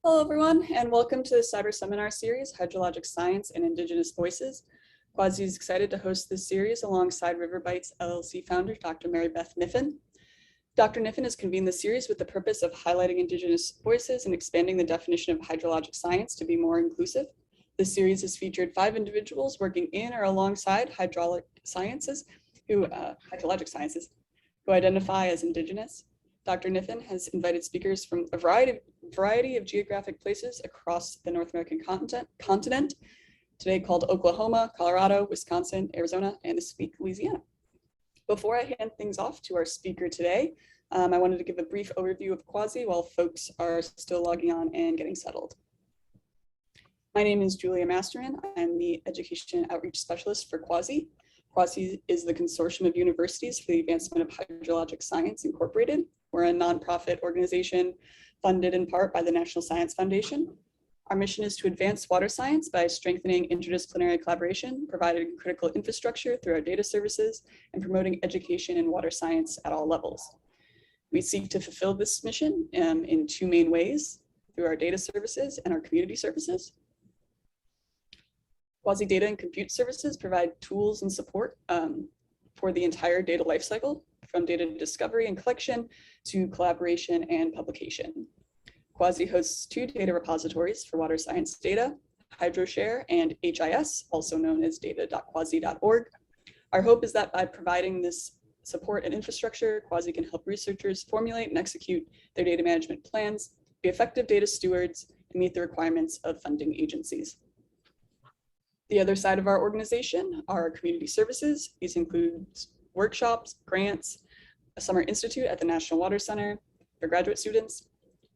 Hello, everyone, and welcome to the Cyber Seminar Series, Hydrologic Science and Indigenous Voices. CUAHSI is excited to host this series alongside Riverbytes LLC founder, Dr. Maribeth Kniffin. Dr. Kniffin has convened the series with the purpose of highlighting Indigenous voices and expanding the definition of hydrologic science to be more inclusive. This series has featured 5 individuals working in or alongside hydrologic sciences who identify as Indigenous. Dr. Kniffin has invited speakers from a variety of geographic places across the North American continent, today called Oklahoma, Colorado, Wisconsin, Arizona, and this week, Louisiana. Before I hand things off to our speaker today, I wanted to give a brief overview of CUAHSI while folks are still logging on and getting settled. My name is Julia Masterman. I'm the Education Outreach Specialist for CUAHSI. CUAHSI is the consortium of universities for the advancement of hydrologic science, Incorporated. We're a nonprofit organization funded in part by the National Science Foundation. Our mission is to advance water science by strengthening interdisciplinary collaboration, providing critical infrastructure through our data services, and promoting education in water science at all levels. We seek to fulfill this mission in 2 main ways, through our data services and our community services. CUAHSI Data and Compute Services provide tools and support for the entire data lifecycle, from data discovery and collection to collaboration and publication. CUAHSI hosts 2 data repositories for water science data, HydroShare and HIS, also known as data.cuahsi.org. Our hope is that by providing this support and infrastructure, CUAHSI can help researchers formulate and execute their data management plans, be effective data stewards, and meet the requirements of funding agencies. The other side of our organization are community services. These include workshops, grants, a summer institute at the National Water Center for graduate students,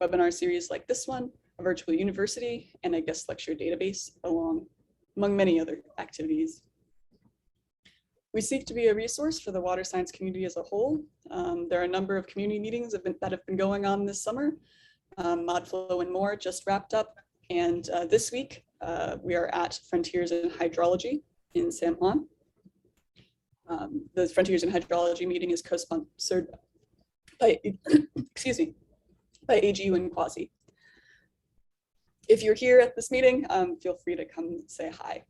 webinar series like this one, a virtual university, and a guest lecture database among many other activities. We seek to be a resource for the water science community as a whole. There are a number of community meetings that have been going on this summer. ModFlow and more just wrapped up, and this week we are at Frontiers in Hydrology in San Juan. The Frontiers in Hydrology meeting is co-sponsored by, by AGU and CUAHSI. If you're here at this meeting, feel free to come say hi.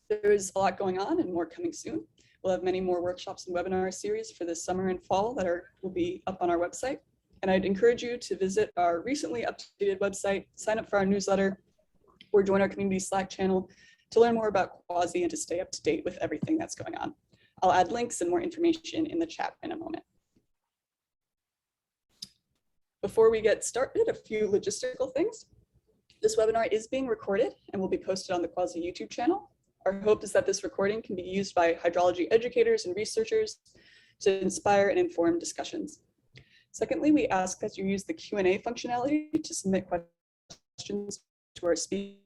There is a lot going on and more coming soon. We'll have many more workshops and webinar series for this summer and fall that will be up on our website. And I'd encourage you to visit our recently updated website, sign up for our newsletter, or join our community Slack channel to learn more about CUAHSI and to stay up to date with everything that's going on. I'll add links and more information in the chat in a moment. Before we get started, a few logistical things. This webinar is being recorded and will be posted on the CUAHSI YouTube channel. Our hope is that this recording can be used by hydrology educators and researchers to inspire and inform discussions. Secondly, we ask that you use the Q&A functionality to submit questions to our speakers.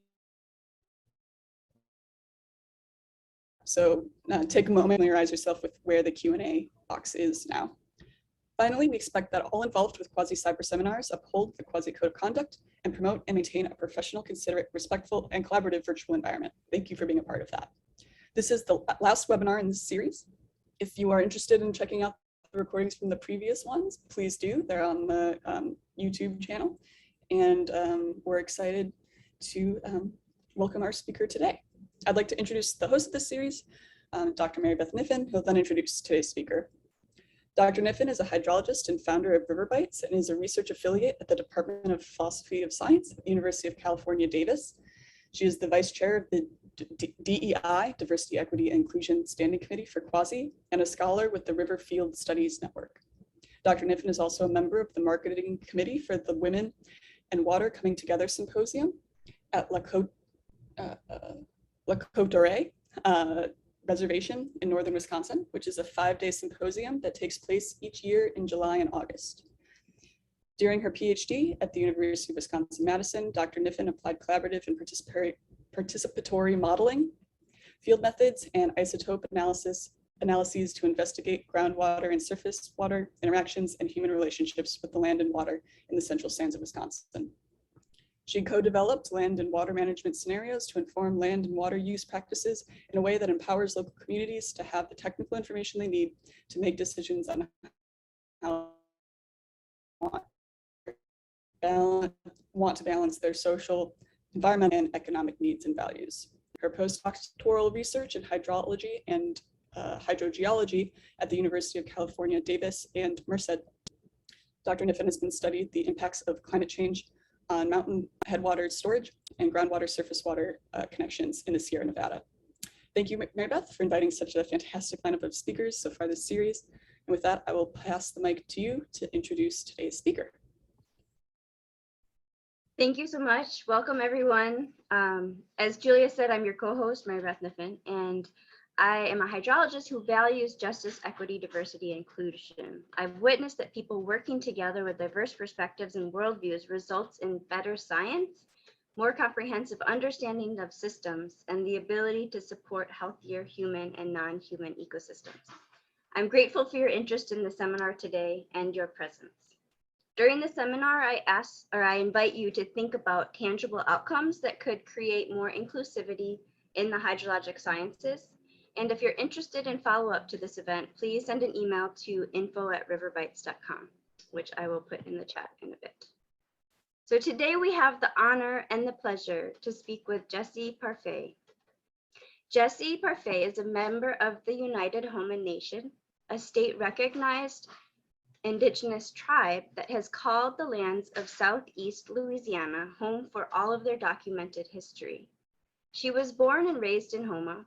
So take a moment and familiarize yourself with where the Q&A box is now. Finally, we expect that all involved with CUAHSI Cyber Seminars uphold the CUAHSI Code of Conduct and promote and maintain a professional, considerate, respectful, and collaborative virtual environment. Thank you for being a part of that. This is the last webinar in this series. If you are interested in checking out the recordings from the previous ones, please do. They're on the YouTube channel. And we're excited to welcome our speaker today. I'd like to introduce the host of this series, Dr. Maribeth Kniffin, who will then introduce today's speaker. Dr. Kniffin is a hydrologist and founder of Riverbytes and is a research affiliate at the Department of Philosophy of Science at the University of California, Davis. She is the vice chair of the DEI, Diversity, Equity, and Inclusion Standing Committee for CUAHSI, and a scholar with the River Field Studies Network. Dr. Kniffin is also a member of the marketing committee for the Women and Water Coming Together Symposium at La Côte Reservation in northern Wisconsin, which is a 5-day symposium that takes place each year in July and August. During her PhD at the University of Wisconsin-Madison, Dr. Kniffin applied collaborative and participatory modeling, field methods, and isotope analyses to investigate groundwater and surface water interactions and human relationships with the land and water in the central sands of Wisconsin. She co-developed land and water management scenarios to inform land and water use practices in a way that empowers local communities to have the technical information they need to make decisions on how want to balance their social, environmental, and economic needs and values. Her postdoctoral research in hydrology and hydrogeology at the University of California, Davis and Merced, Dr. Kniffin has been studied the impacts of climate change on mountain headwater storage and groundwater surface water connections in the Sierra Nevada. Thank you, Maribeth, for inviting such a fantastic lineup of speakers so far this series. And with that, I will pass the mic to you to introduce today's speaker. Thank you so much. Welcome, everyone. As Julia said, I'm your co-host, Maribeth Kniffin, and I am a hydrologist who values justice, equity, diversity, and inclusion. I've witnessed that people working together with diverse perspectives and worldviews results in better science, more comprehensive understanding of systems, and the ability to support healthier human and non-human ecosystems. I'm grateful for your interest in the seminar today and your presence. During the seminar, I invite you to think about tangible outcomes that could create more inclusivity in the hydrologic sciences. And if you're interested in follow-up to this event, please send an email to info@riverbytes.com, which I will put in the chat in a bit. So today we have the honor and the pleasure to speak with Jessi Parfait. Jessi Parfait is a member of the United Homan Nation, a state-recognized Indigenous tribe that has called the lands of Southeast Louisiana home for all of their documented history. She was born and raised in Houma,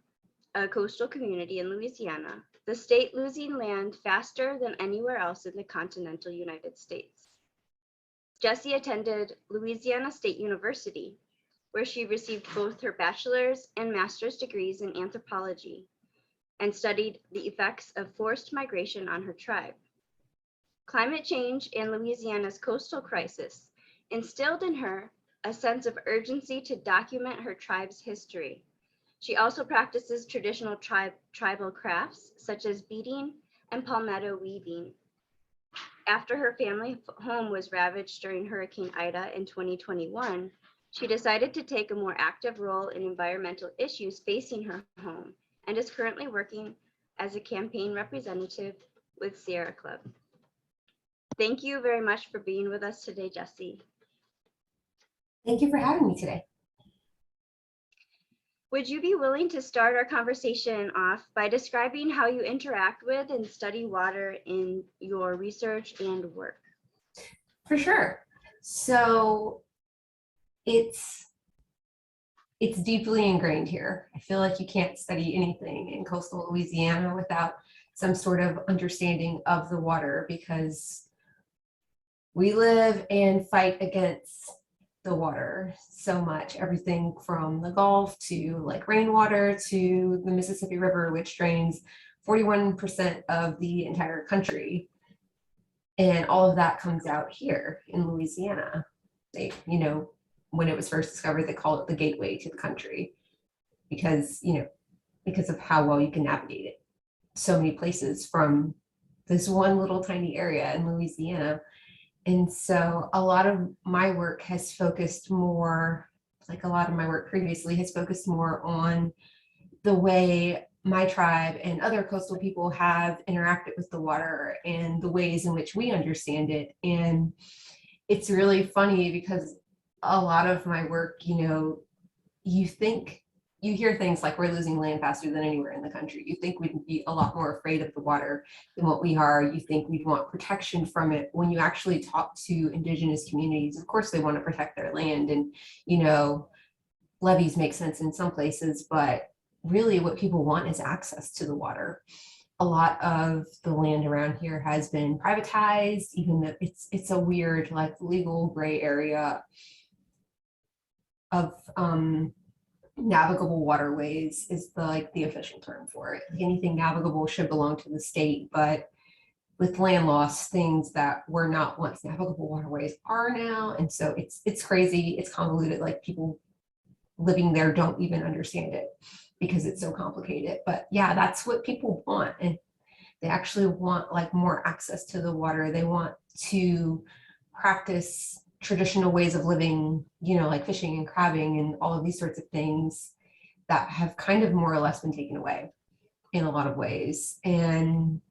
a coastal community in Louisiana, the state losing land faster than anywhere else in the continental United States. Jessi attended Louisiana State University, where she received both her bachelor's and master's degrees in anthropology and studied the effects of forced migration on her tribe. Climate change and Louisiana's coastal crisis instilled in her a sense of urgency to document her tribe's history. She also practices traditional tribal crafts such as beading and palmetto weaving. After her family home was ravaged during Hurricane Ida in 2021, she decided to take a more active role in environmental issues facing her home and is currently working as a campaign representative with Sierra Club. Thank you very much for being with us today, Jessi. Thank you for having me today. Would you be willing to start our conversation off by describing how you interact with and study water in your research and work? For sure. So it's deeply ingrained here. I feel like you can't study anything in coastal Louisiana without some sort of understanding of the water, because we live and fight against the water so much. Everything from the Gulf to like rainwater to the Mississippi River, which drains 41% of the entire country. And all of that comes out here in Louisiana. When it was first discovered, they called it the gateway to the country because of how well you can navigate it. So many places from this one little tiny area in Louisiana. And so a lot of my work has focused more, like a lot of my work previously has focused more on the way my tribe and other coastal people have interacted with the water and the ways in which we understand it. And it's really funny because a lot of my work, you hear things like we're losing land faster than anywhere in the country. You think we'd be a lot more afraid of the water than what we are. You think we'd want protection from it. When you actually talk to Indigenous communities, of course they want to protect their land, and levees make sense in some places, but really what people want is access to the water. A lot of the land around here has been privatized, even though it's a weird like legal gray area of navigable waterways is the official term for it. Anything navigable should belong to the state, but with land loss, things that were not once navigable waterways are now. And so it's crazy, it's convoluted, like people living there don't even understand it because it's so complicated. But yeah, that's what people want. And they actually want like more access to the water. They want to practice traditional ways of living, like fishing and crabbing and all of these sorts of things that have kind of more or less been taken away in a lot of ways. And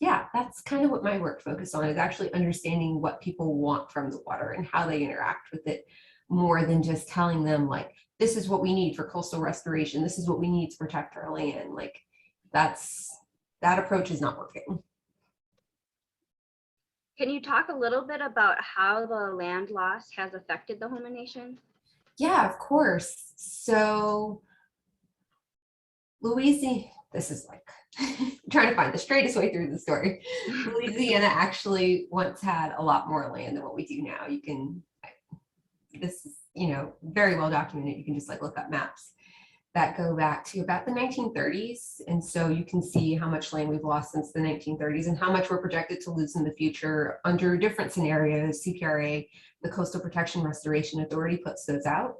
yeah, that's kind of what my work focused on, is actually understanding what people want from the water and how they interact with it, more than just telling them like, this is what we need for coastal restoration, this is what we need to protect our land. Like that approach is not working. Can you talk a little bit about how the land loss has affected the Houma Nation? Yeah, of course. So Louisiana, this is like trying to find the straightest way through the story. Louisiana actually once had a lot more land than what we do now. You can, this is, very well documented. You can just like look up maps that go back to about the 1930s. And so you can see how much land we've lost since the 1930s and how much we're projected to lose in the future under different scenarios. CPRA, the Coastal Protection Restoration Authority, puts those out.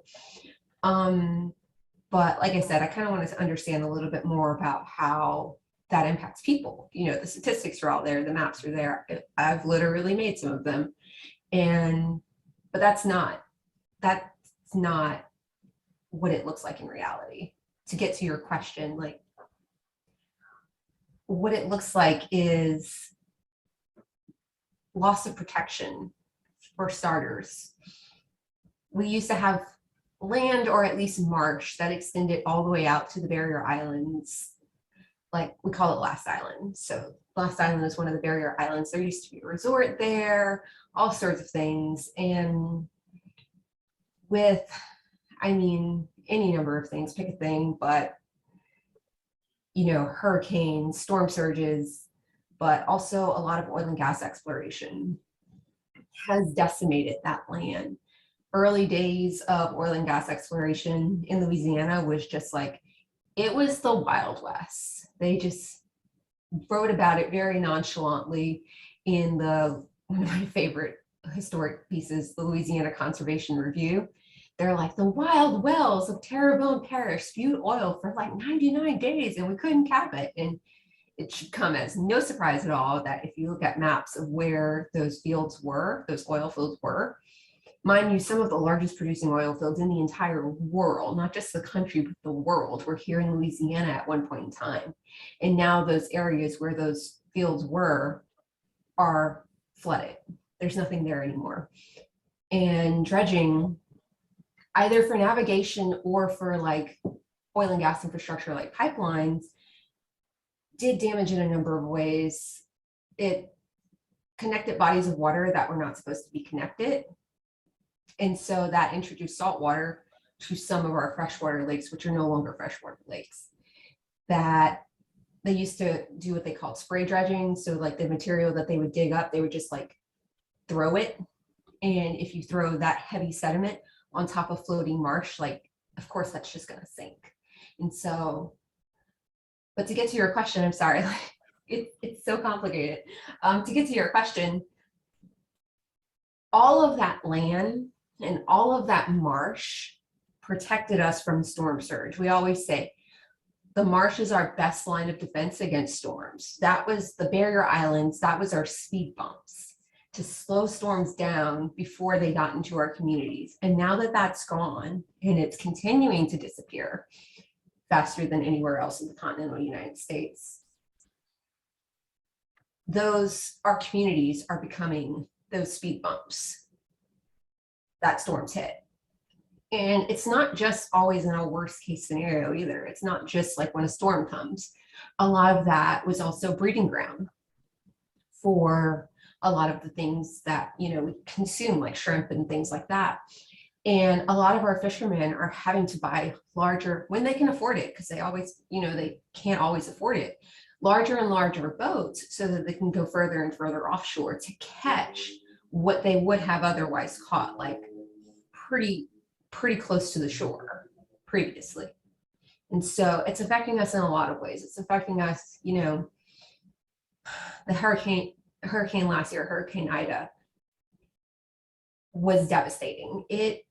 But like I said, I kind of wanted to understand a little bit more about how that impacts people. The statistics are all there, the maps are there. I've literally made some of them. But that's not what it looks like in reality. To get to your question, like what it looks like is loss of protection. For starters, we used to have land, or at least marsh, that extended all the way out to the barrier islands. Like we call it Last Island. So Last Island is one of the barrier islands. There used to be a resort there, all sorts of things. And with, any number of things, pick a thing, but hurricanes, storm surges, but also a lot of oil and gas exploration has decimated that land. Early days of oil and gas exploration in Louisiana was just like, it was the Wild West. They just wrote about it very nonchalantly in one of my favorite historic pieces, the Louisiana Conservation Review. They're like, the wild wells of Terrebonne Parish spewed oil for like 99 days and we couldn't cap it. And it should come as no surprise at all that if you look at maps of where those fields were, those oil fields were, mind you, some of the largest producing oil fields in the entire world, not just the country, but the world, were here in Louisiana at one point in time. And now those areas where those fields were are flooded. There's nothing there anymore. And dredging, either for navigation or for like oil and gas infrastructure like pipelines, did damage in a number of ways. It connected bodies of water that were not supposed to be connected. And so that introduced salt water to some of our freshwater lakes, which are no longer freshwater lakes. That they used to do what they called spray dredging. So like the material that they would dig up, they would just like throw it. And if you throw that heavy sediment on top of floating marsh, like, of course, that's just gonna sink. And so, but to get to your question, I'm sorry, it's so complicated. To get to your question, all of that land and all of that marsh protected us from storm surge. We always say the marsh is our best line of defense against storms. That was the barrier islands, that was our speed bumps to slow storms down before they got into our communities. And now that that's gone and it's continuing to disappear faster than anywhere else in the continental United States, our communities are becoming those speed bumps that storms hit. And it's not just always in a worst case scenario either. It's not just like when a storm comes. A lot of that was also breeding ground for a lot of the things that, we consume, like shrimp and things like that. And a lot of our fishermen are having to buy larger, when they can afford it, because they always, they can't always afford it, larger and larger boats so that they can go further and further offshore to catch what they would have otherwise caught, like pretty close to the shore previously. And so it's affecting us in a lot of ways. It's affecting us, the hurricane last year, Hurricane Ida, was devastating. It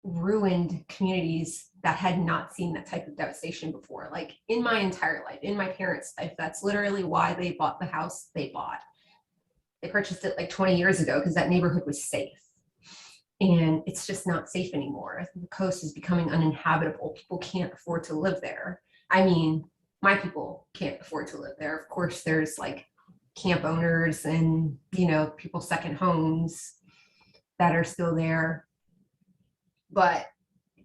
ruined communities that had not seen that type of devastation before. Like in my entire life, in my parents' life, that's literally why they bought the house they bought. They purchased it like 20 years ago because that neighborhood was safe. And it's just not safe anymore. The coast is becoming uninhabitable. People can't afford to live there. I mean, my people can't afford to live there. Of course, there's like camp owners and, you know, people's second homes that are still there. But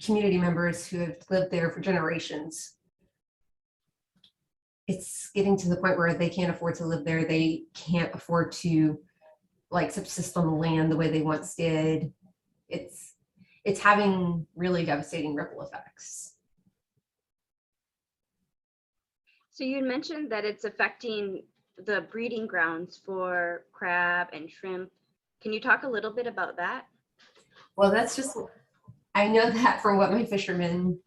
community members who have lived there for generations, it's getting to the point where they can't afford to live there. They can't afford to like subsist on the land the way they once did. It's having really devastating ripple effects. So you had mentioned that it's affecting the breeding grounds for crab and shrimp. Can you talk a little bit about that? Well, that's just, I know that from what my fishermen,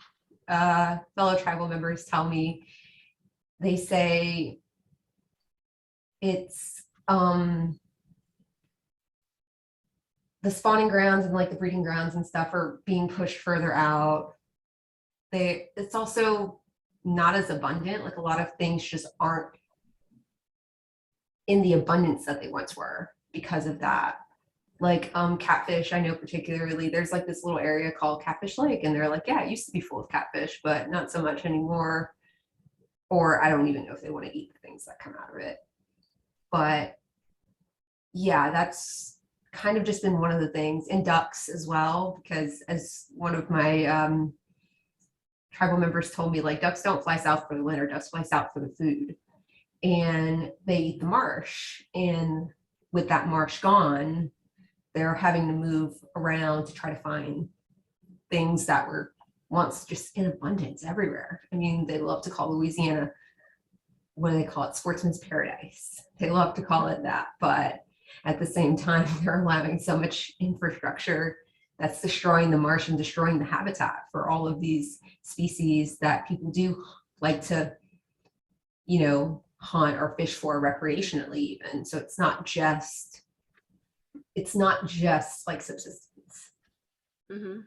fellow tribal members tell me. They say it's the spawning grounds and like the breeding grounds and stuff are being pushed further out. It's also not as abundant. Like a lot of things just aren't in the abundance that they once were because of that. Like catfish, I know particularly, there's like this little area called Catfish Lake, and they're like, yeah, it used to be full of catfish, but not so much anymore. Or I don't even know if they want to eat the things that come out of it. But yeah, that's kind of just been one of the things. And ducks as well, because as one of my tribal members told me, like ducks don't fly south for the winter, ducks fly south for the food. And they eat the marsh. And with that marsh gone, they're having to move around to try to find things that were once just in abundance everywhere. I mean, they love to call Louisiana, what do they call it? Sportsman's paradise. They love to call it that, but at the same time, they're allowing so much infrastructure that's destroying the marsh and destroying the habitat for all of these species that people do like to, you know, hunt or fish for recreationally even. So it's not just like subsistence. Mm-hmm.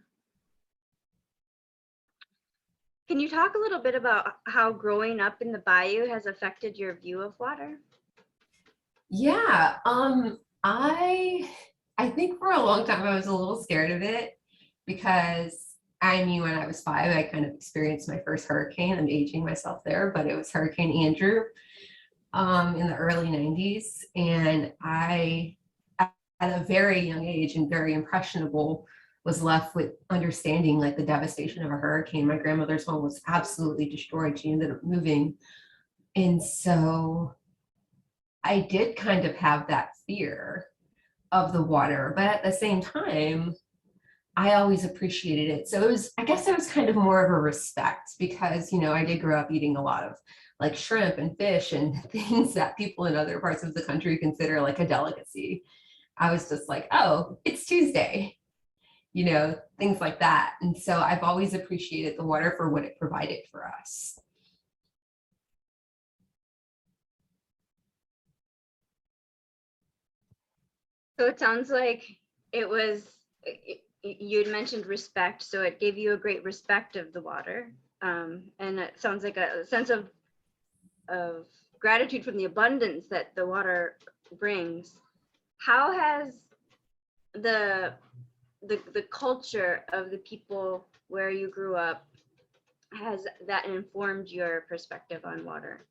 Can you talk a little bit about how growing up in the bayou has affected your view of water? Yeah, I think for a long time I was a little scared of it because I knew when I was 5, I kind of experienced my first hurricane. I'm aging myself there, but it was Hurricane Andrew in the early 90s. And I, at a very young age and very impressionable, was left with understanding like the devastation of a hurricane. My grandmother's home was absolutely destroyed. She ended up moving. And so I did kind of have that fear of the water, but at the same time, I always appreciated it. So it was, I guess it was kind of more of a respect because, you know, I did grow up eating a lot of like shrimp and fish and things that people in other parts of the country consider like a delicacy. I was just like, oh, it's Tuesday, you know, things like that. And so I've always appreciated the water for what it provided for us. So it sounds like you had mentioned respect, so it gave you a great respect of the water. And it sounds like a sense of gratitude from the abundance that the water brings. How has the culture of the people where you grew up, has that informed your perspective on water?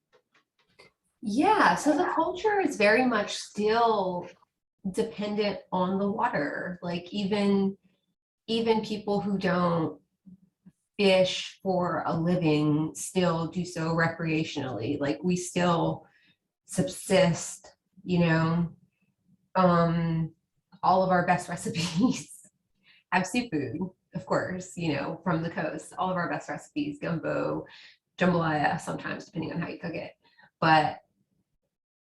Yeah, so the culture is very much still dependent on the water. Like even people who don't fish for a living still do so recreationally. Like we still subsist, you know. All of our best recipes have seafood, of course, you know, from the coast. All of our best recipes, gumbo, jambalaya, sometimes depending on how you cook it. But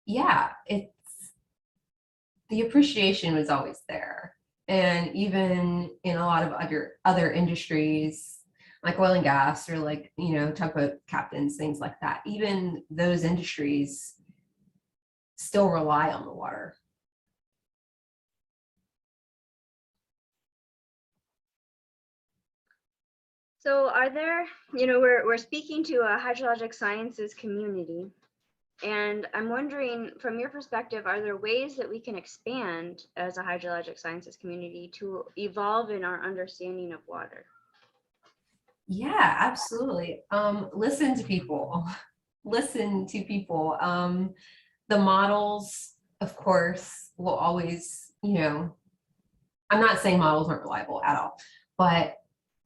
yeah, it's, the appreciation was always there. And even in a lot of other industries, like oil and gas or like, you know, tugboat captains, things like that, even those industries still rely on the water. So are there, you know, we're speaking to a hydrologic sciences community, and I'm wondering, from your perspective, are there ways that we can expand as a hydrologic sciences community to evolve in our understanding of water? Yeah, absolutely. Listen to people. Listen to people. the models, of course, will always, I'm not saying models aren't reliable at all, but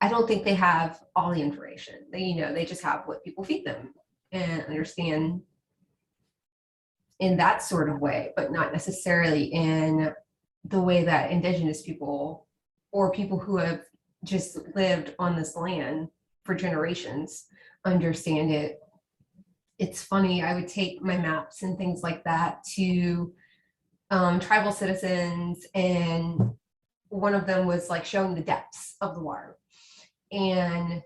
I don't think they have all the information. They just have what people feed them and understand in that sort of way, but not necessarily in the way that Indigenous people or people who have just lived on this land for generations understand it. It's funny, I would take my maps and things like that to tribal citizens, and one of them was like showing the depths of the water. And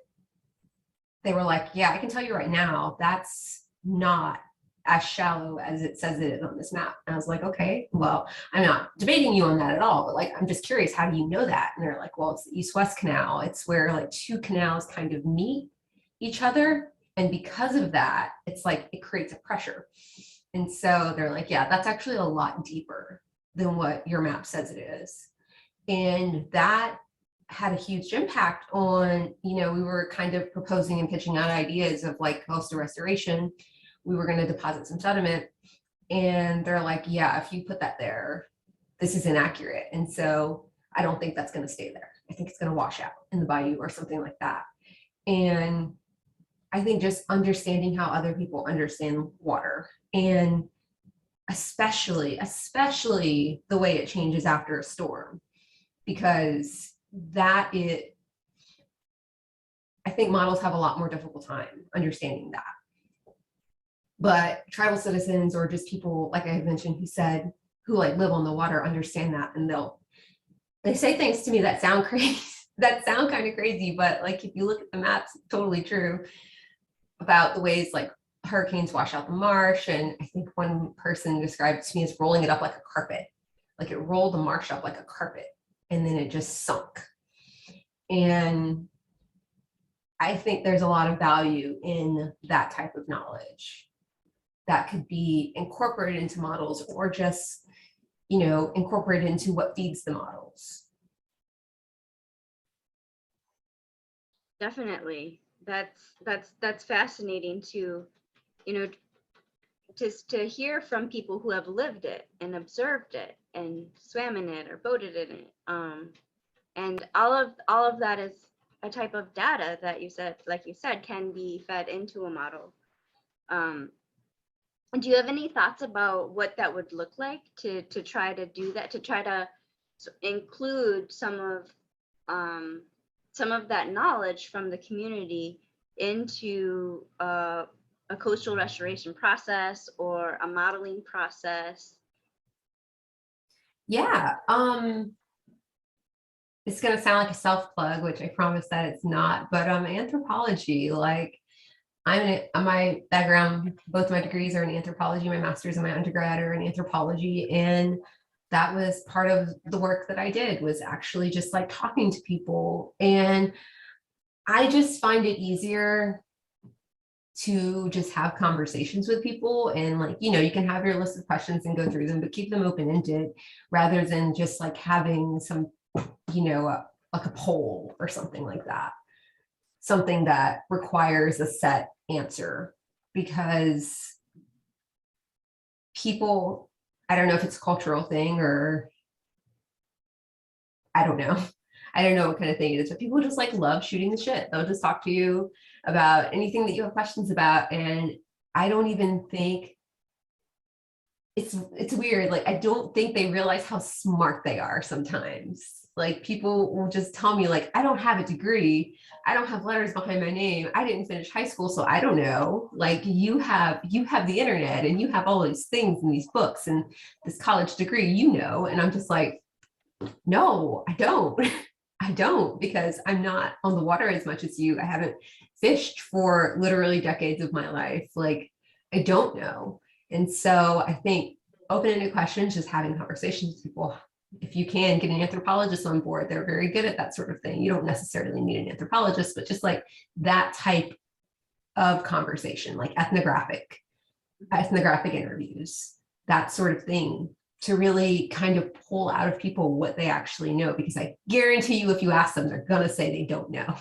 they were like, yeah, I can tell you right now, that's not as shallow as it says it is on this map. And I was like, okay, well, I'm not debating you on that at all, but like, I'm just curious, how do you know that? And they're like, well, it's the East-West Canal. It's where like two canals kind of meet each other. And because of that, it's like, it creates a pressure. And so they're like, yeah, that's actually a lot deeper than what your map says it is. And that had a huge impact on, we were kind of proposing and pitching out ideas of like coastal restoration. We were going to deposit some sediment, and they're like, yeah, if you put that there, this is inaccurate. And so I don't think that's going to stay there. I think it's going to wash out in the bayou or something like that. And I think just understanding how other people understand water, and especially the way it changes after a storm, because I think models have a lot more difficult time understanding that. But tribal citizens, or just people, like I had mentioned, who like live on the water, understand that. And they say things to me that sound crazy, that sound kind of crazy, but like, if you look at the maps, it's totally true about the ways like hurricanes wash out the marsh. And I think one person described it to me as rolling it up like a carpet, like it rolled the marsh up like a carpet, and then it just sunk. And I think there's a lot of value in that type of knowledge that could be incorporated into models, or just, incorporated into what feeds the models. Definitely. That's fascinating to, just to hear from people who have lived it and observed it and swam in it or boated in it. And all of that is a type of data that like you said, can be fed into a model. Do you have any thoughts about what that would look like to try to do that, to try to include some of that knowledge from the community into a coastal restoration process or a modeling process? Yeah, it's going to sound like a self plug, which I promise that it's not, but anthropology, like my background, both my degrees are in anthropology. My master's and my undergrad are in anthropology. And that was part of the work that I did, was actually just like talking to people. And I just find it easier to just have conversations with people, and like, you can have your list of questions and go through them, but keep them open-ended, rather than just like having some, like a poll or something like that. Something that requires a set answer, because people, I don't know if it's a cultural thing, or I don't know what kind of thing it is, but people just like love shooting the shit. They'll just talk to you about anything that you have questions about. And I don't even think it's weird. Like, I don't think they realize how smart they are sometimes. Like, people will just tell me like, I don't have a degree, I don't have letters behind my name, I didn't finish high school, so I don't know. Like, you have the internet, and you have all these things in these books and this college degree, and I'm just like, no, I don't. I don't, because I'm not on the water as much as you. I haven't fished for literally decades of my life. Like, I don't know. And so I think open-ended questions, just having conversations with people. If you can get an anthropologist on board, they're very good at that sort of thing. You don't necessarily need an anthropologist, but just like that type of conversation, like ethnographic interviews, that sort of thing, to really kind of pull out of people what they actually know, because I guarantee you, if you ask them, they're gonna say they don't know.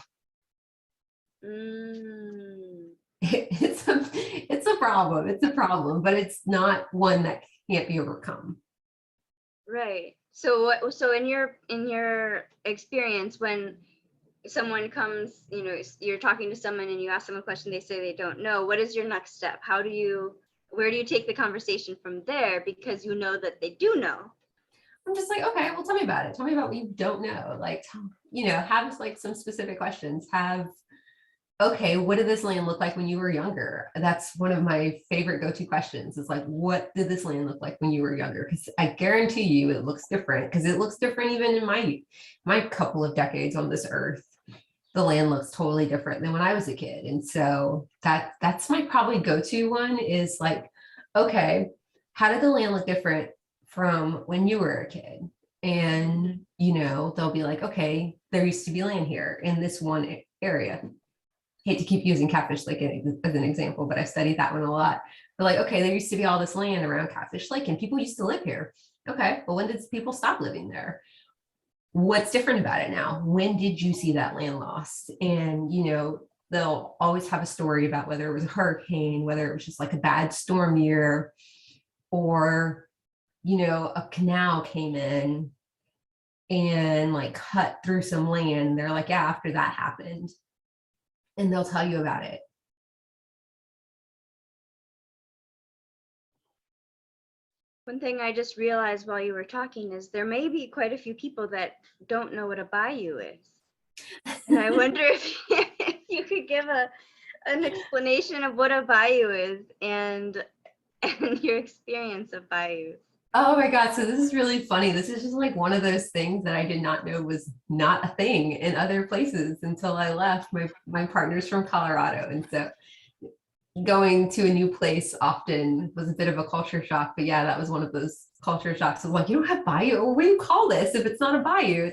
it's a problem. It's a problem, but it's not one that can't be overcome. Right. So so in your experience, when someone comes, you're talking to someone and you ask them a question, they say they don't know, what is your next step? Where do you take the conversation from there? Because you know that they do know. I'm just like, okay, well, tell me about it. Tell me about what you don't know. Like, have like some specific questions. Okay, what did this land look like when you were younger? That's one of my favorite go-to questions. It's like, what did this land look like when you were younger? Because I guarantee you it looks different, because it looks different even in my couple of decades on this earth. The land looks totally different than when I was a kid. And so that's my probably go-to one, is like, okay, how did the land look different from when you were a kid? And, they'll be like, okay, there used to be land here in this one area. Hate to keep using Catfish Lake as an example, but I studied that one a lot. They're like, okay, there used to be all this land around Catfish Lake and people used to live here. Okay, well, when did people stop living there? What's different about it now? When did you see that land lost? And, they'll always have a story about whether it was a hurricane, whether it was just like a bad storm year, or, a canal came in and like cut through some land. They're like, yeah, after that happened. And they'll tell you about it. One thing I just realized while you were talking is there may be quite a few people that don't know what a bayou is. And I wonder if you could give an explanation of what a bayou is and your experience of bayous. Oh my God. So this is really funny. This is just like one of those things that I did not know was not a thing in other places until I left. My partner's from Colorado. And so going to a new place often was a bit of a culture shock. But yeah, that was one of those culture shocks. Of like, you don't have bayou. What do you call this if it's not a bayou?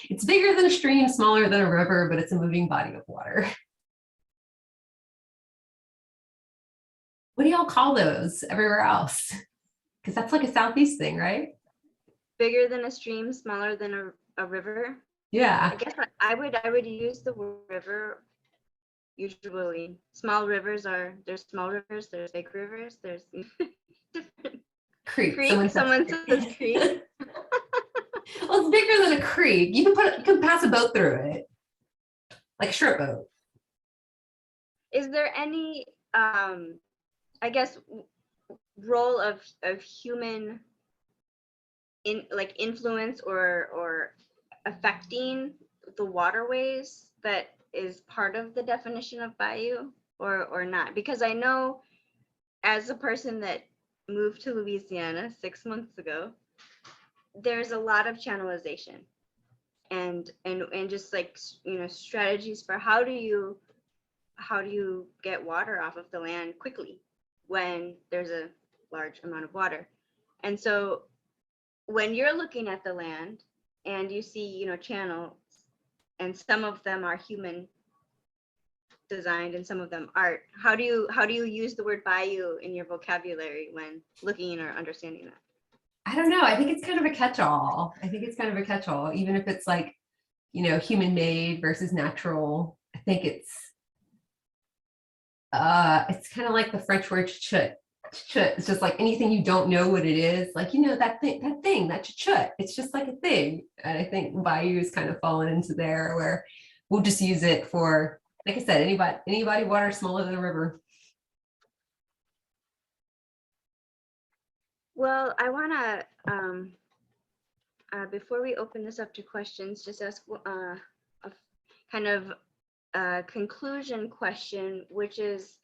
It's bigger than a stream, smaller than a river, but it's a moving body of water. What do y'all call those everywhere else? Because that's like a Southeast thing, right? Bigger than a stream, smaller than a river. Yeah. I guess I would use the word river. Usually small rivers there's small rivers, there's big rivers, there's different Creek. Someone says creek. Well, it's bigger than a creek. You can pass a boat through it, like a short boat. Is there any I guess role of human influence or affecting the waterways that is part of the definition of bayou or not? Because I know, as a person that moved to Louisiana 6 months ago, there's a lot of channelization and just like, strategies for how do you get water off of the land quickly when there's a large amount of water. And so when you're looking at the land and you see, channels, and some of them are human designed and some of them aren't, how do you use the word bayou in your vocabulary when looking or understanding that? I don't know. I think it's kind of a catch-all. Even if it's like, human made versus natural. I think it's kind of like the French word chut. It's just like anything you don't know what it is, like, that thing, that chut. It's just like a thing. And I think bayou is kind of fallen into there, where we'll just use it for, like I said, anybody water smaller than a river. Well, I want to, before we open this up to questions, just ask a kind of conclusion question, which is,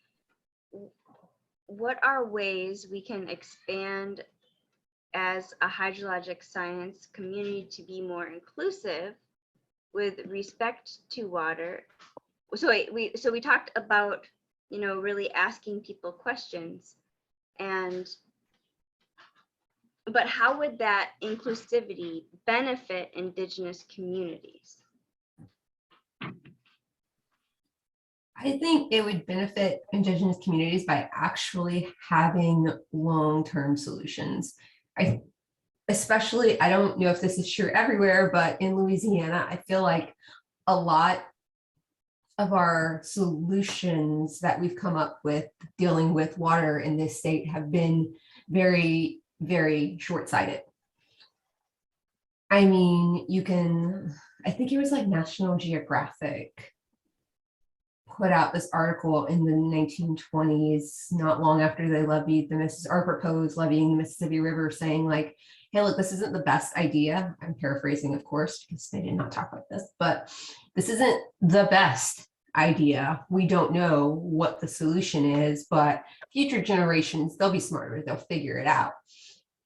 what are ways we can expand as a hydrologic science community to be more inclusive with respect to water? So we talked about, really asking people questions, but how would that inclusivity benefit Indigenous communities? I think it would benefit Indigenous communities by actually having long-term solutions. Especially, I don't know if this is true everywhere, but in Louisiana, I feel like a lot of our solutions that we've come up with dealing with water in this state have been very, very short-sighted. I mean, I think it was like National Geographic put out this article in the 1920s, not long after they proposed levying the Mississippi River, saying like, hey, look, this isn't the best idea. I'm paraphrasing, of course, because they did not talk like this, but this isn't the best idea. We don't know what the solution is, but future generations, they'll be smarter. They'll figure it out.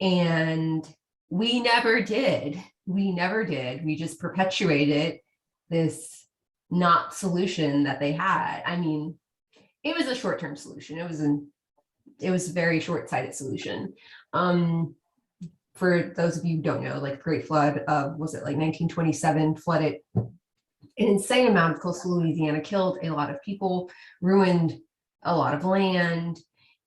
And we never did. We just perpetuated this not solution that they had. I mean, it was a short-term solution. It was a very short-sighted solution. For those of you who don't know, like Great Flood of, was it like 1927, flooded an insane amount of coastal Louisiana, killed a lot of people, ruined a lot of land.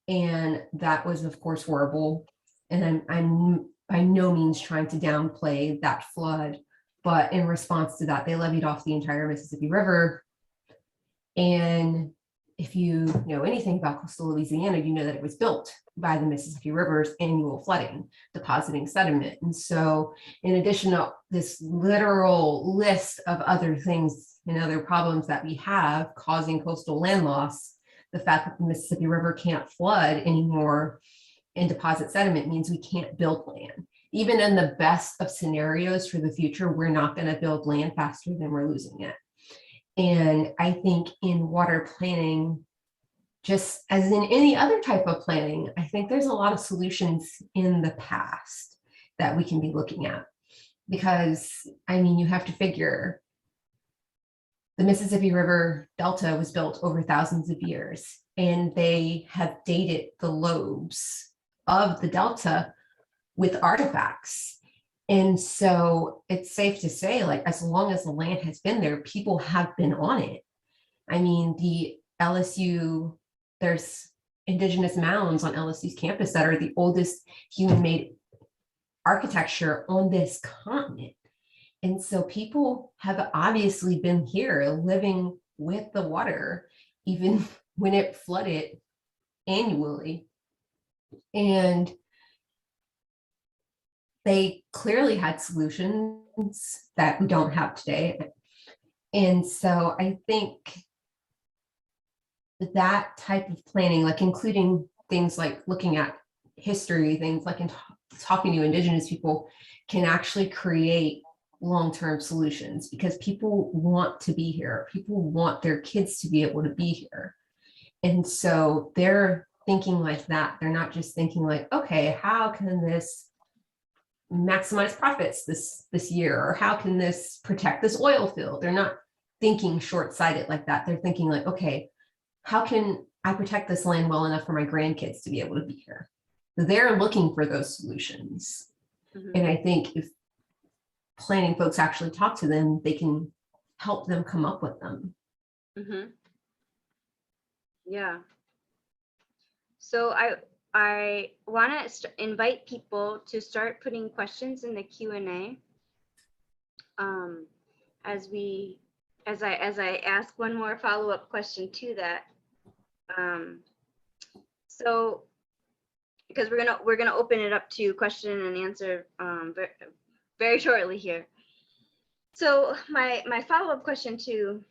And that was, of course, horrible. And I'm by no means trying to downplay that flood, but in response to that, they levied off the entire Mississippi River. And if you know anything about coastal Louisiana, you know that it was built by the Mississippi River's annual flooding, depositing sediment. And so in addition to this literal list of other things and other problems that we have causing coastal land loss, the fact that the Mississippi River can't flood anymore and deposit sediment means we can't build land. Even in the best of scenarios for the future, we're not going to build land faster than we're losing it. And I think in water planning, just as in any other type of planning, I think there's a lot of solutions in the past that we can be looking at. Because, I mean, you have to figure the Mississippi River Delta was built over thousands of years, and they have dated the lobes of the Delta with artifacts. And so it's safe to say, like, as long as the land has been there, people have been on it. I mean, the LSU, there's Indigenous mounds on LSU's campus that are the oldest human-made architecture on this continent. And so people have obviously been here living with the water, even when it flooded annually. And they clearly had solutions that we don't have today. And so I think that type of planning, like including things like looking at history, things like in talking to Indigenous people, can actually create long-term solutions, because people want to be here. People want their kids to be able to be here. And so they're thinking like that. They're not just thinking like, okay, how can this maximize profits this year, or how can this protect this oil field? They're not thinking short-sighted like that. They're thinking like, okay, how can I protect this land well enough for my grandkids to be able to be here? They're looking for those solutions. Mm-hmm. And I think if planning folks actually talk to them, they can help them come up with them. Mm-hmm. Yeah. So I want to invite people to start putting questions in the Q&A. As I ask one more follow-up question to that. So because we're gonna open it up to question and answer very shortly here. So my follow-up question to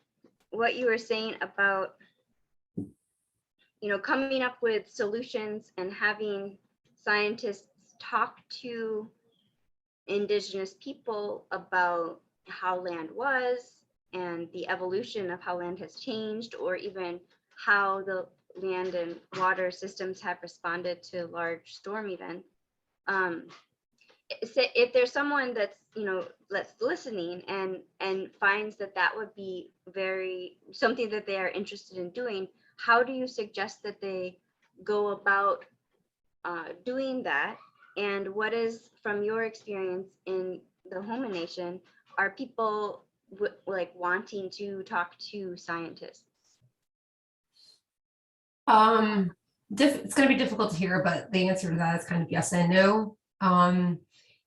what you were saying about, you know, coming up with solutions and having scientists talk to Indigenous people about how land was and the evolution of how land has changed, or even how the land and water systems have responded to large storm events. If there's someone that's, you know, that's listening and finds that would be something that they are interested in doing, how do you suggest that they go about doing that? And what is, from your experience in the Houma Nation, are people like wanting to talk to scientists? It's going to be difficult to hear, but the answer to that is kind of yes and no.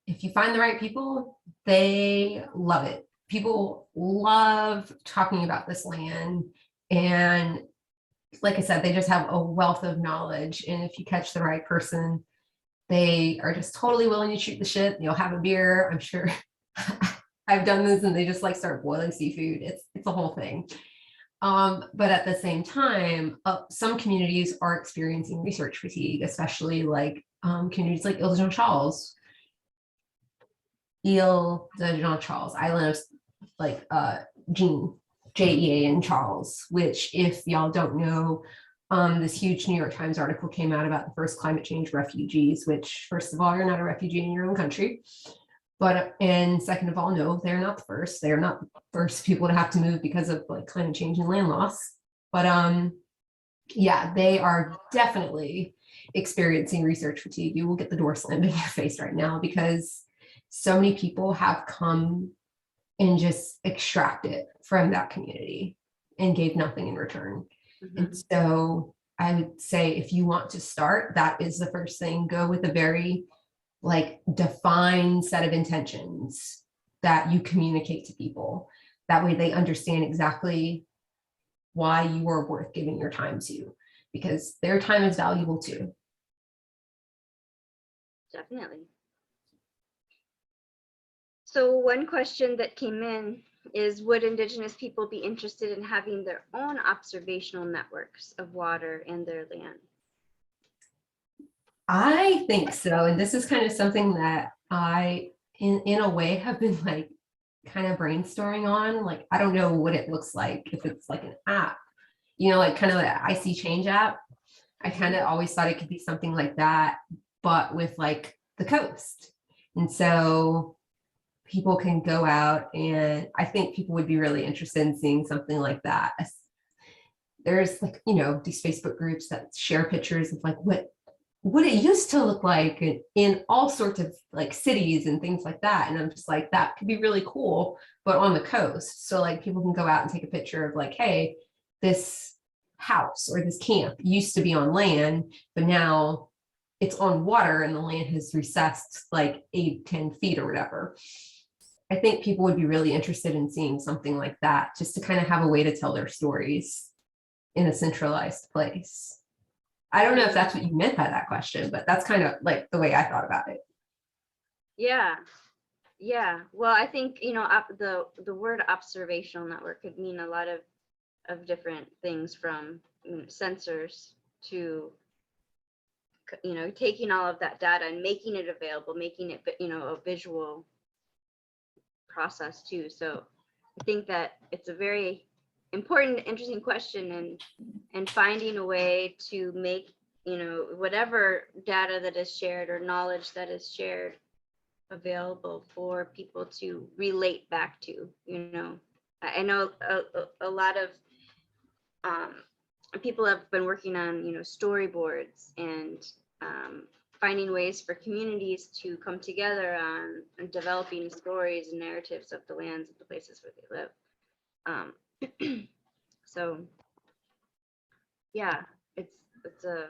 If you find the right people, they love it. people love talking about this land. And like I said, they just have a wealth of knowledge. And if you catch the right person, they are just totally willing to shoot the shit. You'll have a beer. I'm sure I've done this, and they just like start boiling seafood. It's a whole thing. But at the same time, some communities are experiencing research fatigue, especially like communities like Ile de Charles, Island of like Jean, JEA Charles, which, if y'all don't know, this huge New York Times article came out about the first climate change refugees, which, first of all, you're not a refugee in your own country. But, and second of all, no, they're not the first. They're not the first people to have to move because of like climate change and land loss. But yeah, they are definitely experiencing research fatigue. You will get the door slammed in your face right now, because so many people have come and just extracted from that community and gave nothing in return. And so I would say, if you want to start, that is the first thing. Go with a very like defined set of intentions that you communicate to people. That way they understand exactly why you are worth giving your time to, because their time is valuable too. Definitely. So one question that came in is, would Indigenous people be interested in having their own observational networks of water and their land? I think so. And this is kind of something that I, in a way, have been like kind of brainstorming on. Like, I don't know what it looks like, if it's like an app, you know, like kind of the IC Change app. I kind of always thought it could be something like that, but with like the coast. And so people can go out, and I think people would be really interested in seeing something like that. There's like, you know, these Facebook groups that share pictures of like what it used to look like in all sorts of like cities and things like that. And I'm just like, that could be really cool, but on the coast. So like people can go out and take a picture of like, hey, this house or this camp used to be on land, but now it's on water and the land has recessed like 8-10 feet or whatever. I think people would be really interested in seeing something like that, just to kind of have a way to tell their stories in a centralized place. I don't know if that's what you meant by that question, but that's kind of like the way I thought about it. Yeah. Yeah. Well, I think, you know, the word observational network could mean a lot of different things, from sensors to, you know, taking all of that data and making it available, making it, you know, a visual process too. So I think that it's a very important, interesting question, and finding a way to make, you know, whatever data that is shared or knowledge that is shared available for people to relate back to. You know, I know a lot of people have been working on, you know, storyboards and finding ways for communities to come together on developing stories and narratives of the lands of the places where they live. So yeah, it's a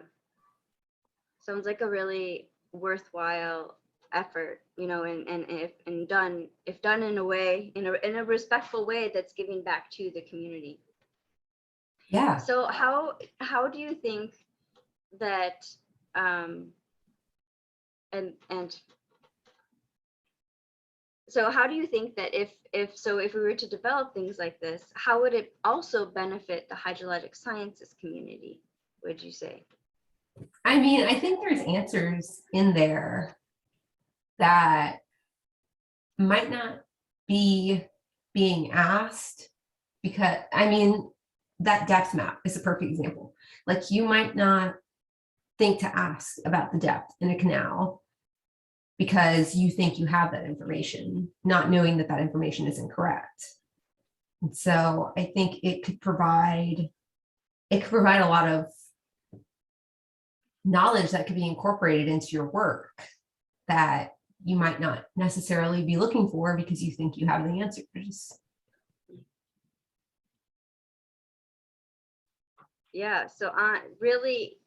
sounds like a really worthwhile effort, you know, and if done in a way, in a respectful way that's giving back to the community. Yeah. So how do you think that and so how do you think that if we were to develop things like this, how would it also benefit the hydrologic sciences community, would you say? I mean, I think there's answers in there that might not be being asked, because I mean, that depth map is a perfect example. Like, you might not think to ask about the depth in a canal because you think you have that information, not knowing that that information is incorrect. And so I think it could provide a lot of knowledge that could be incorporated into your work that you might not necessarily be looking for because you think you have the answers. Yeah, so really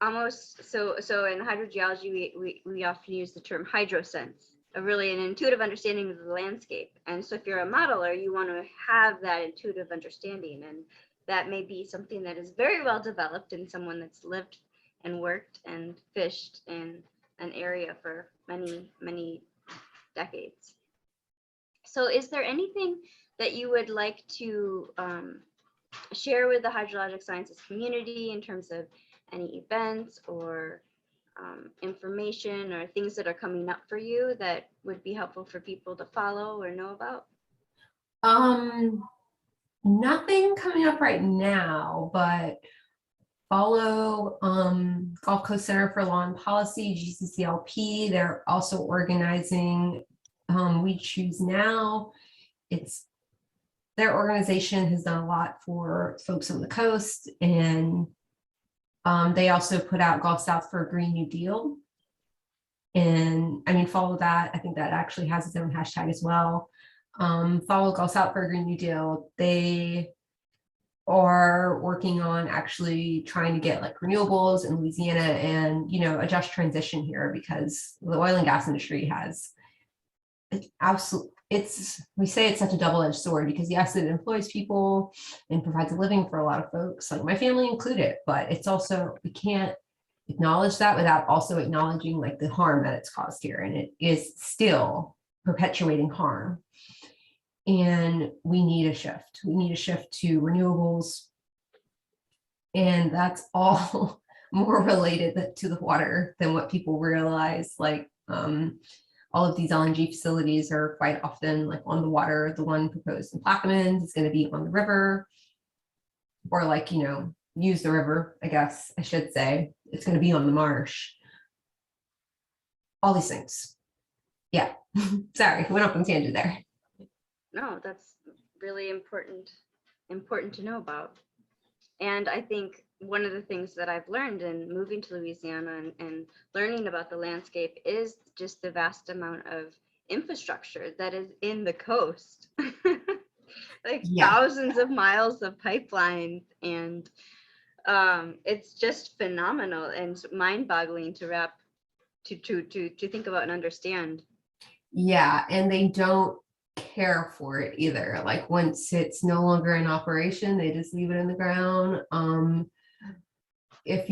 almost, so in hydrogeology we often use the term hydrosense, really an intuitive understanding of the landscape. And so if you're a modeler, you want to have that intuitive understanding, and that may be something that is very well developed in someone that's lived and worked and fished in an area for many, many decades. So is there anything that you would like to share with the hydrologic sciences community in terms of any events or information or things that are coming up for you that would be helpful for people to follow or know about? Nothing coming up right now, but follow Gulf Coast Center for Law and Policy, GCCLP. They're also organizing We Choose Now. It's their organization has done a lot for folks on the coast, and they also put out Gulf South for a Green New Deal. And I mean, follow that. I think that actually has its own hashtag as well. Follow Gulf South for a Green New Deal. They are working on actually trying to get like renewables in Louisiana and, you know, a just transition here, because the oil and gas industry has absolutely, we say it's such a double-edged sword, because yes, it employs people and provides a living for a lot of folks, like my family included, but it's also, we can't acknowledge that without also acknowledging like the harm that it's caused here, and it is still perpetuating harm. And we need a shift. We need a shift to renewables, and that's all more related to the water than what people realize. Like all of these LNG facilities are quite often like on the water. The one proposed in Plaquemines is going to be on the river, or like, you know, use the river, I guess I should say. It's going to be on the marsh. All these things. Yeah. Sorry, went off on tangent there. No, that's really important to know about. And I think one of the things that I've learned in moving to Louisiana and learning about the landscape is just the vast amount of infrastructure that is in the coast. Like thousands of miles of pipelines, and it's just phenomenal and mind-boggling to think about and understand. Yeah, and they don't care for it either. Like once it's no longer in operation, they just leave it in the ground. If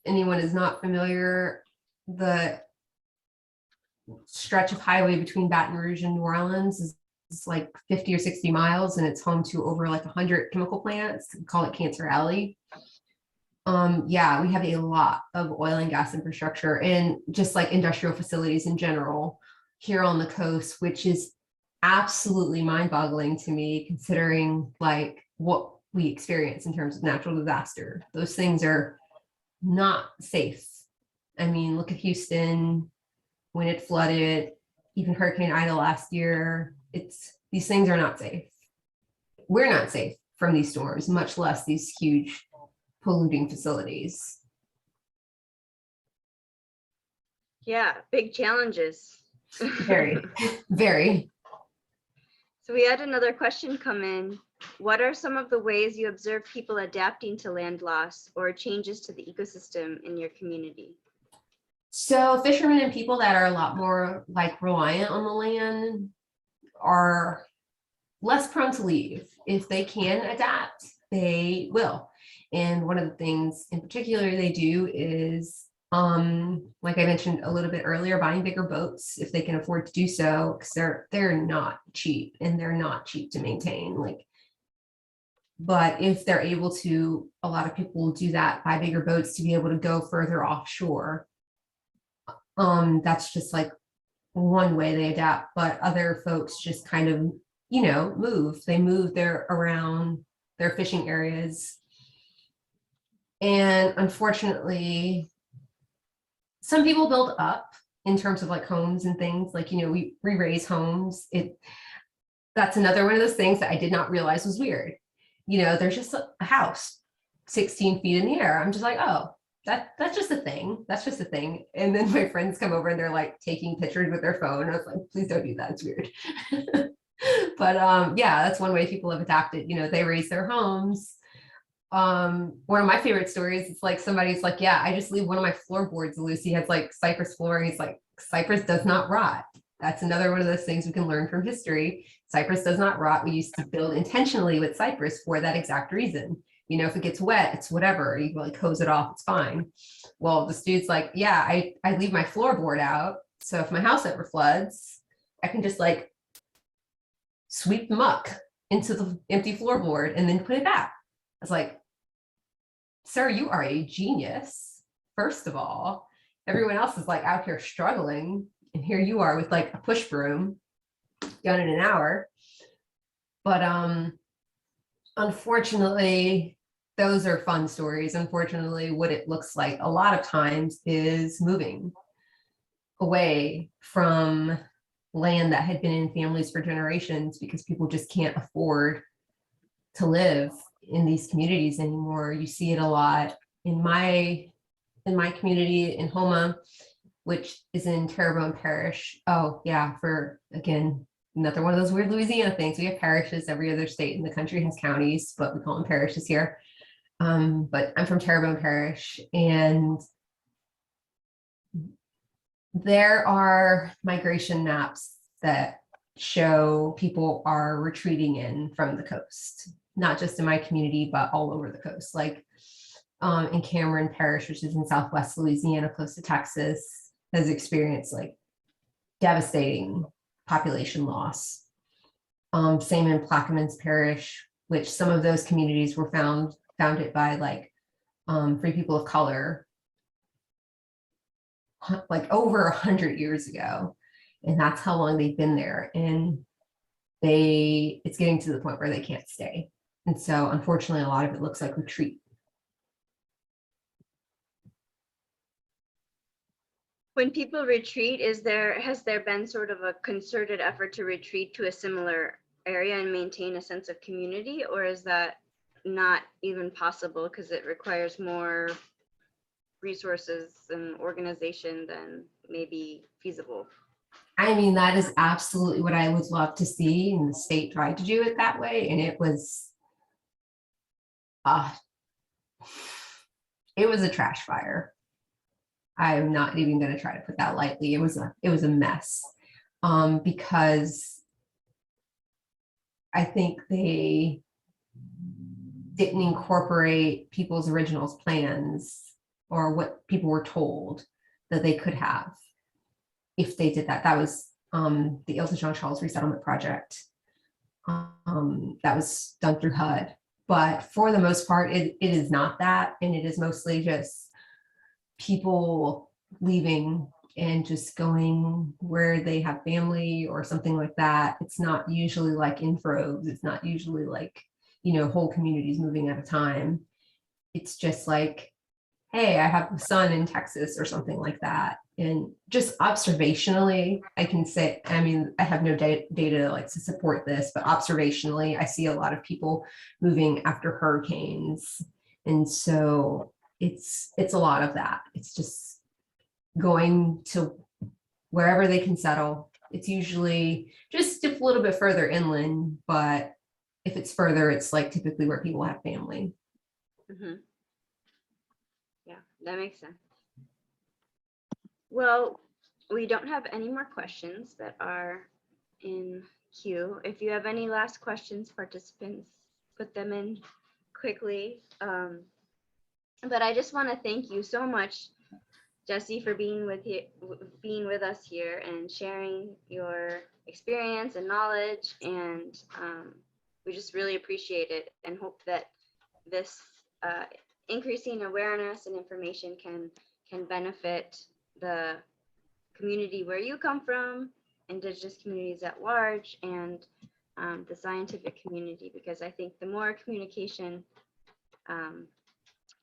anyone is not familiar, the stretch of highway between Baton Rouge and New Orleans is like 50 or 60 miles, and it's home to over like 100 chemical plants. We call it Cancer Alley. Yeah, we have a lot of oil and gas infrastructure and just like industrial facilities in general here on the coast, which is absolutely mind-boggling to me, considering like what we experience in terms of natural disaster. Those things are not safe. I mean, look at Houston when it flooded, even Hurricane Ida last year. These things are not safe. We're not safe from these storms, much less these huge polluting facilities. Yeah, big challenges. Very, very. So we had another question come in. What are some of the ways you observe people adapting to land loss or changes to the ecosystem in your community? So fishermen and people that are a lot more like reliant on the land are less prone to leave. If they can adapt, they will. And one of the things in particular they do is, like I mentioned a little bit earlier, buying bigger boats if they can afford to do so, because they're not cheap, and they're not cheap to maintain. Like, but if they're able to, a lot of people will do that, buy bigger boats to be able to go further offshore. That's just like one way they adapt, but other folks just kind of, you know, move. They move around their fishing areas. And unfortunately, some people build up in terms of like homes and things, like, you know, we raise homes. That's another one of those things that I did not realize was weird. You know, there's just a house 16 feet in the air. I'm just like, oh, that's just a thing. That's just a thing. And then my friends come over and they're like taking pictures with their phone. I was like, please don't do that. It's weird. But yeah, that's one way people have adapted. You know, they raise their homes. One of my favorite stories, it's like somebody's like, yeah, I just leave one of my floorboards loose. He has like cypress floor. He's like, cypress does not rot. That's another one of those things we can learn from history. Cypress does not rot. We used to build intentionally with cypress for that exact reason. You know, if it gets wet, it's whatever. You can like hose it off, it's fine. Well, the dude's like, yeah, I leave my floorboard out. So if my house ever floods, I can just like sweep the muck into the empty floorboard and then put it back. I was like, sir, you are a genius. First of all, everyone else is like out here struggling. And here you are with like a push broom done in an hour. But unfortunately, those are fun stories. Unfortunately, what it looks like a lot of times is moving away from land that had been in families for generations because people just can't afford to live in these communities anymore. You see it a lot in my community in Homa, which is in Terrebonne Parish. Oh yeah, for again, another one of those weird Louisiana things. We have parishes. Every other state in the country has counties, but we call them parishes here. But I'm from Terrebonne Parish, and there are migration maps that show people are retreating in from the coast, not just in my community, but all over the coast. Like in Cameron Parish, which is in Southwest Louisiana, close to Texas, has experienced like devastating population loss. Same in Plaquemines Parish, which some of those communities were founded by like free people of color, like over 100 years ago, and that's how long they've been there. And it's getting to the point where they can't stay, and so unfortunately, a lot of it looks like retreat. When people retreat, has there been sort of a concerted effort to retreat to a similar area and maintain a sense of community, or is that not even possible because it requires more resources and organization than maybe feasible? I mean, that is absolutely what I would love to see, and the state tried to do it that way, and it was a trash fire. I'm not even going to try to put that lightly. It was a mess, because I think they didn't incorporate people's original plans or what people were told that they could have if they did that. That was the Ile de Jean Charles Resettlement Project that was done through HUD. But for the most part, it is not that, and it is mostly just people leaving and just going where they have family or something like that. It's not usually like in droves. It's not usually like, you know, whole communities moving at a time. It's just like, hey, I have a son in Texas or something like that. And just observationally, I can say, I mean, I have no data like to support this, but observationally, I see a lot of people moving after hurricanes. And so it's a lot of that. It's just going to wherever they can settle. It's usually just a little bit further inland, but if it's further, it's like typically where people have family. Mm-hmm. Yeah, that makes sense. Well, we don't have any more questions that are in queue. If you have any last questions, participants, put them in quickly. But I just want to thank you so much, Jessi, for being with us here and sharing your experience and knowledge. And we just really appreciate it and hope that this increasing awareness and information can benefit the community where you come from, Indigenous communities at large, and the scientific community, because I think the more communication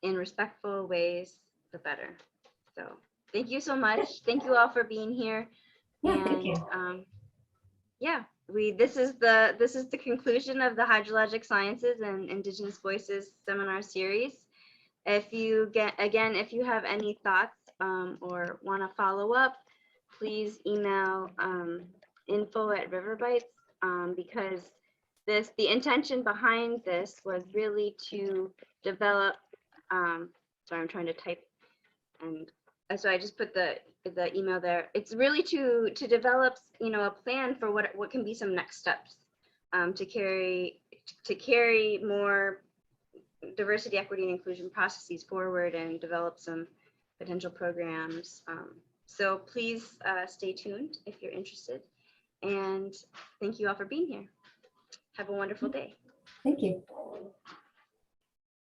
in respectful ways, the better. So thank you so much. Thank you all for being here. Yeah, and thank you. Yeah, this is the conclusion of the Hydrologic Sciences and Indigenous Voices seminar series. If you have any thoughts or want to follow up, please email info@Riverbytes, because the intention behind this was really to develop. Sorry, I'm trying to type, and so I just put the the email there. It's really to develop, you know, a plan for what can be some next steps to carry more diversity, equity, and inclusion processes forward and develop some potential programs. So please stay tuned if you're interested. And thank you all for being here. Have a wonderful day. Thank you.